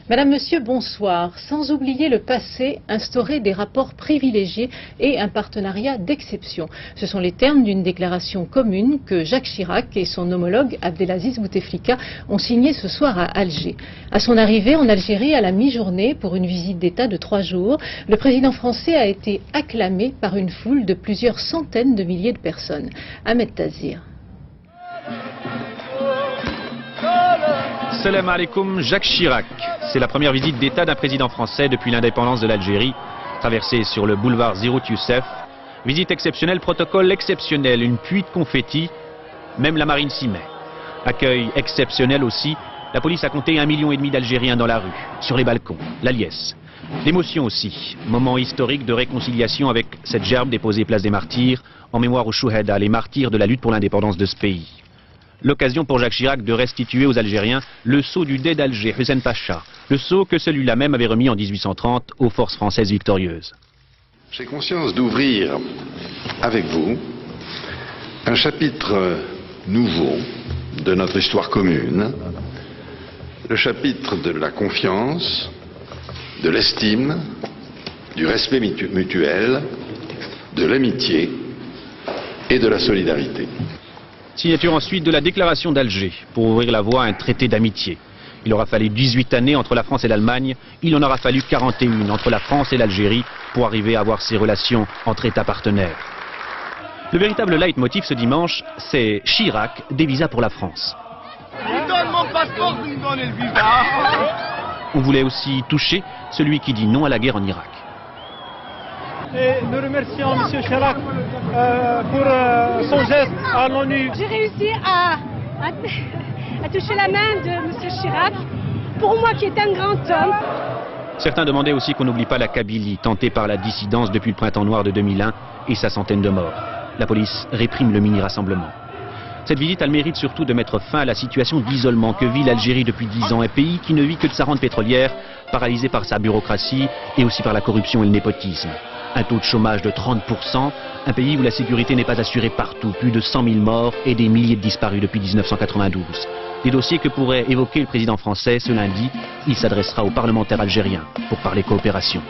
Madame, Monsieur, bonsoir. Sans oublier le passé, instaurer des rapports privilégiés et un partenariat d'exception. Ce sont les termes d'une déclaration commune que Jacques Chirac et son homologue Abdelaziz Bouteflika ont signée ce soir à Alger. À son arrivée en Algérie à la mi-journée pour une visite d'État de 3 jours, le président français a été acclamé par une foule de plusieurs centaines de milliers de personnes. Ahmed Tazir. Salam alaikum, Jacques Chirac. C'est la première visite d'État d'un président français depuis l'indépendance de l'Algérie, traversée sur le boulevard Zirout Youssef. Visite exceptionnelle, protocole exceptionnel, une pluie de confettis, même la marine s'y met. Accueil exceptionnel aussi, la police a compté 1,5 million d'Algériens dans la rue, sur les balcons, la liesse. L'émotion aussi, moment historique de réconciliation avec cette gerbe déposée place des Martyrs, en mémoire aux Chouhada, les martyrs de la lutte pour l'indépendance de ce pays. L'occasion pour Jacques Chirac de restituer aux Algériens le sceau du dé d'Alger, Hussein Pacha, le sceau que celui-là même avait remis en 1830 aux forces françaises victorieuses. J'ai conscience d'ouvrir avec vous un chapitre nouveau de notre histoire commune, le chapitre de la confiance, de l'estime, du respect mutuel, de l'amitié et de la solidarité. Signature ensuite de la déclaration d'Alger pour ouvrir la voie à un traité d'amitié. Il aura fallu 18 années entre la France et l'Allemagne, il en aura fallu 41 entre la France et l'Algérie pour arriver à avoir ces relations entre États partenaires. Le véritable leitmotiv ce dimanche, c'est Chirac, des visas pour la France. Il donne mon passeport, vous me donnez le visa. On voulait aussi toucher celui qui dit non à la guerre en Irak. Et nous remercions M. Chirac pour son geste à l'ONU. J'ai réussi à toucher la main de M. Chirac, pour moi qui est un grand homme. Certains demandaient aussi qu'on n'oublie pas la Kabylie, tentée par la dissidence depuis le printemps noir de 2001 et sa centaine de morts. La police réprime le mini-rassemblement. Cette visite a le mérite surtout de mettre fin à la situation d'isolement que vit l'Algérie depuis 10 ans, un pays qui ne vit que de sa rente pétrolière, paralysé par sa bureaucratie et aussi par la corruption et le népotisme. Un taux de chômage de 30%, un pays où la sécurité n'est pas assurée partout, plus de 100 000 morts et des milliers de disparus depuis 1992. Des dossiers que pourrait évoquer le président français ce lundi. Il s'adressera aux parlementaires algériens pour parler coopération.